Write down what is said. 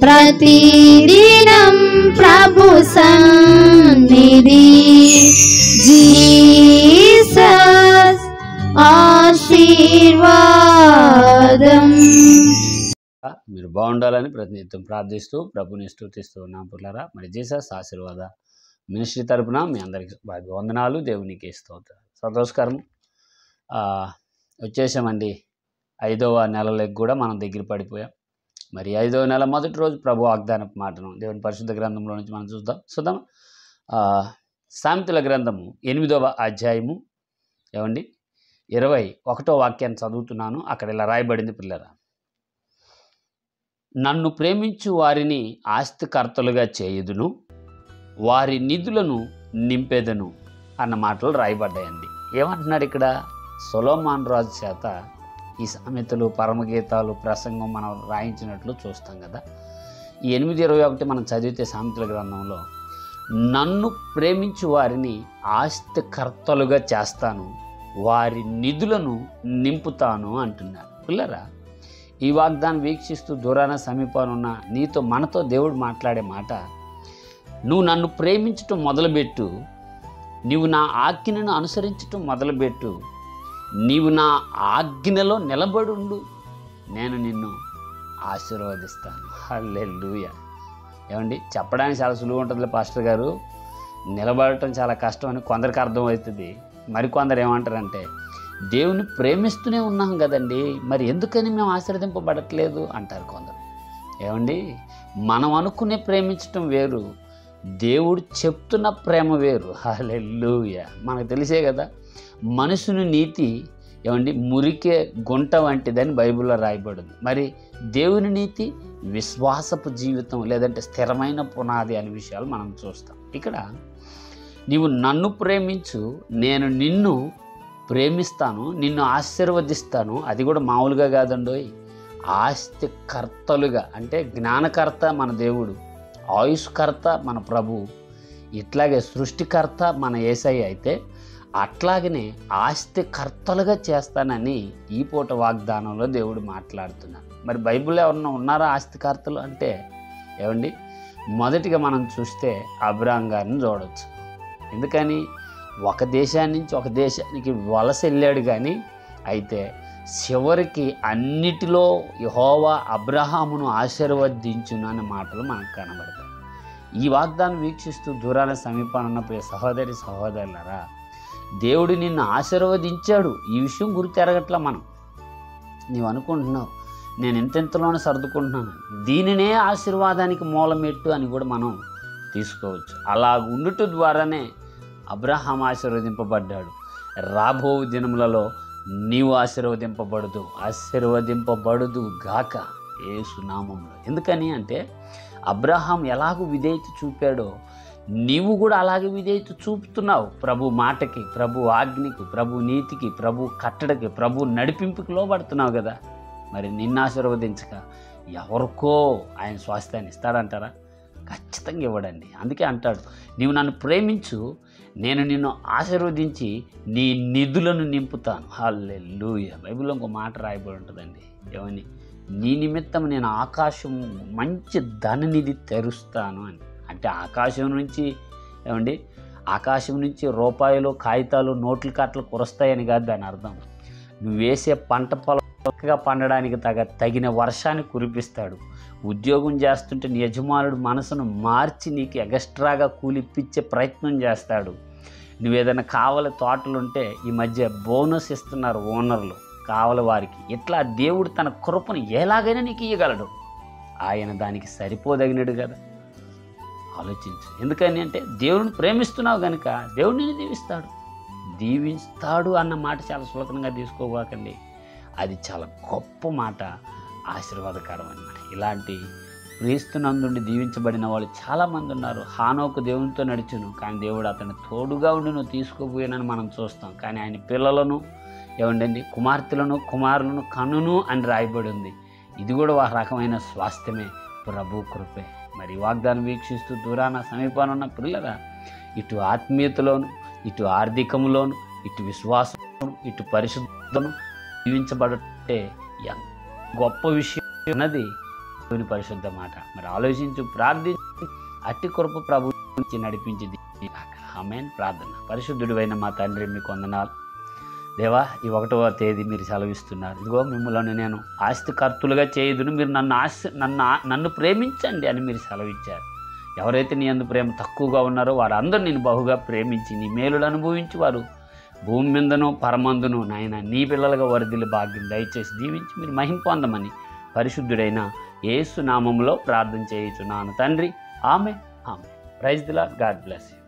प्रतिदिनं प्रभु सन्निधि जीसस ఆశీర్వాదం. మీరు బాగుండాలని ప్రతినిత్యం ప్రార్థిస్తూ ప్రభుని స్తుతిస్తూ ఉన్నాం పుల్లారా. మరి జీసస్ ఆశీర్వాద మినిస్ట్రీ తరపున మీ అందరికీ వందనాలు, దేవునికి స్తోత్రం. సంతోషకరం. వచ్చేసామండి 5వ నెలలకు కూడా మనం దగ్గర పడిపోయాం. మరి 5వ నెల మొదటి రోజు ప్రభు వాగ్దానపు మాటను దేవుని పరిశుద్ధ గ్రంథంలో నుంచి మనం చూద్దాం. సామెతల గ్రంథము 8వ అధ్యాయము 21వ వాక్యాన్ని చదువుతున్నాను. అక్కడ ఇలా రాయబడింది పిల్లరా, నన్ను ప్రేమించు వారిని ఆస్తికర్తలుగా చేయుదును, వారి నిధులను నింపెదను అన్న మాటలు రాయబడ్డాయండి. ఏమంటున్నాడు ఇక్కడ? సొలొమోను రాజు చేత ఈ సామెతలు, పరమగీతాలు, ప్రసంగం మనం రాయించినట్లు చూస్తాం కదా. ఈ 8:21 మనం చదివితే సామెతల గ్రంథంలో, నన్ను ప్రేమించు వారిని ఆస్తికర్తలుగా చేస్తాను, వారి నిధులను నింపుతాను అంటున్నారు. పిల్లరా, ఈ వాగ్దానం వీక్షిస్తూ దూరాన సమీపానున్న నీతో మనతో దేవుడు మాట్లాడే మాట, నువ్వు నన్ను ప్రేమించటం మొదలుపెట్టు, నీవు నా ఆజ్ఞను అనుసరించటం మొదలుపెట్టు, నీవు నా ఆజ్ఞలో నిలబడుండు, నేను నిన్ను ఆశీర్వదిస్తాను. హల్లెలూయా. ఏమండి, చెప్పడానికి చాలా సులువు ఉంటుందిలే పాస్టర్ గారు, నిలబడటం చాలా కష్టం అని కొందరికి అర్థమవుతుంది. మరికొందరు ఏమంటారంటే, దేవుని ప్రేమిస్తూనే ఉన్నాం కదండి, మరి ఎందుకని మేము ఆశీర్వదింపబడట్లేదు అంటారు కొందరు. ఏమండి, మనం అనుకునే ప్రేమించటం వేరు, దేవుడు చెప్తున్న ప్రేమ వేరు. హల్లెలూయా. మనకు తెలిసే కదా, మనుషుని నీతి మురికే గుంట వంటిదని బైబిల్లో రాయబడింది. మరి దేవుని నీతి విశ్వాసపు జీవితం, లేదంటే స్థిరమైన పునాది అనే విషయాలు మనం చూస్తాం. ఇక్కడ నీవు నన్ను ప్రేమించు, నేను నిన్ను ప్రేమిస్తాను, నిన్ను ఆశీర్వదిస్తాను. అది కూడా మామూలుగా కాదండోయ్, ఆస్తికర్తలుగా. అంటే జ్ఞానకర్త మన దేవుడు, ఆయుష్కర్త మన ప్రభు, ఇట్లాగే సృష్టికర్త మన యేసయ్య అయితే అట్లాగనే ఆస్తికర్తలుగా చేస్తానని ఈ పూట వాగ్దానంలో దేవుడు మాట్లాడుతున్నాడు. మరి బైబిల్లో ఎవరన్నా ఉన్నారా ఆస్తికర్తలు అంటే? మొదటిగా మనం చూస్తే అబ్రహాం గారిని చూడవచ్చు. ఎందుకని? ఒక దేశాన్ని నుంచి ఒక దేశానికి వలస వెళ్ళాడు, కానీ అయితే చివరికి అన్నిటిలో యెహోవా అబ్రహామును ఆశీర్వదించును అనే మాటలు మనకు కనబడతాయి. ఈ వాగ్దానం వీక్షిస్తూ దూరాన సమీపాన ఉన్న ప్రియ సహోదరి సహోదరులారా, దేవుడు నిన్ను ఆశీర్వదించాడు. ఈ విషయం గుర్తెరగట్లా మనం. నీవు అనుకుంటున్నావు, నేను ఇంతలోనే సర్దుకుంటున్నాను, దీనినే ఆశీర్వాదానికి మూలమెట్టు అని కూడా మనం తీసుకోవచ్చు. అలా ఉండుట ద్వారానే అబ్రహాం ఆశీర్వదింపబడ్డాడు. రాబో దినములలో నీవు ఆశీర్వదింపబడదు గాక యేసు నామములో. ఎందుకని అంటే, అబ్రహాం ఎలాగూ విధేయత చూపాడో నీవు కూడా అలాగే విధేయత చూపుతున్నావు. ప్రభు మాటకి, ప్రభు ఆజ్ఞకి, ప్రభు నీతికి, ప్రభు కట్టడకి, ప్రభు నడిపింపుకి లోబడుతున్నావు కదా. మరి నిన్ను ఆశీర్వదించక ఎవరికో ఆయన స్వాస్థ్యాన్ని ఇస్తాడంటారా? ఖచ్చితంగా ఇవ్వడండి. అందుకే అంటాడు, నీవు నన్ను ప్రేమించు, నేను నిన్ను ఆశీర్వదించి నీ నిధులను నింపుతాను. హల్లెలూయా. బైబిల్లో ఇంకో మాట రాయబడి ఉంటుందండి, ఏమని? నీ నిమిత్తం నేను ఆకాశం మంచి ధననిధి తెరుస్తాను అని. అంటే ఆకాశం నుంచి రూపాయలు, కాగితాలు, నోట్లు కట్టలు కురుస్తాయని కాదు దాని అర్థం. నువ్వు వేసే పంట పొలంగా పండడానికి తగిన వర్షాన్ని కురిపిస్తాడు. ఉద్యోగం చేస్తుంటే నీ యజమానుడు మనసును మార్చి నీకు ఎక్స్ట్రాగా కూలిప్పించే ప్రయత్నం చేస్తాడు. నువ్వేదైనా కావలి తోటలుంటే ఈ మధ్య బోనస్ ఇస్తున్నారు ఓనర్లు కావలి వారికి. ఇట్లా దేవుడు తన కృపను ఎలాగైనా నీకు ఇవ్వగలడు. ఆయన దానికి సరిపోదగినడు కదా. ఆలోచించు. ఎందుకని అంటే, దేవుడిని ప్రేమిస్తున్నావు కనుక దేవుడు నిన్ను దీవిస్తాడు అన్న మాట చాలా సులభంగా తీసుకోవాకండి. అది చాలా గొప్ప మాట, ఆశీర్వాదకరం అన్నమాట. ఇలాంటి క్రీస్తునందుండి దీవించబడిన వాళ్ళు చాలామంది ఉన్నారు. హానోకు దేవునితో నడిచును, కానీ దేవుడు అతను తోడుగా ఉండి నువ్వు తీసుకుపోయానని మనం చూస్తాం. కానీ ఆయన పిల్లలను కుమార్తెలను కుమారులను కనును అని రాయబడి ఉంది. ఇది కూడా ఒక రకమైన స్వాస్థ్యమే, ప్రభు కృపే. మరి వాగ్దానం వీక్షిస్తూ దూరాన సమీపాన ఉన్న పిల్లగా ఇటు ఆత్మీయతలోను, ఇటు ఆర్థికంలోను, ఇటు విశ్వాసంలోను, ఇటు పరిశుద్ధను జీవించబడే గొప్ప విషయం అన్నది దేవుని పరిశుద్ధ మాట. మరి ఆలోచించు, ప్రార్థించు, అట్టి కృప ప్రభు నుంచి నడిపించింది. ఆమేన్. ప్రార్థన. పరిశుద్ధుడైన మా తండ్రి, మీకు వందనాలు దేవా. ఈ 1వ తేదీ మీరు సెలవిస్తున్నారు. ఇదిగో మిమ్మల్ని నేను ఆస్తికర్తులుగా చేయదును, మీరు నన్ను ప్రేమించండి అని మీరు సెలవిచ్చారు. ఎవరైతే నీ యందు ప్రేమ తక్కువగా ఉన్నారో వారందరూ నేను బహుగా ప్రేమించి నీ మేలులు అనుభవించి వారు భూమి మీదను పరమందును నాయన నీ పిల్లలుగా వరదిల్లి భాగ్యం దయచేసి దీవించి మీరు మహిమ పొందమని పరిశుద్ధుడైన యేసు నామములో ప్రార్థన చేయుచున్నాను తండ్రి. Amen. Amen. Praise the lord. God bless you.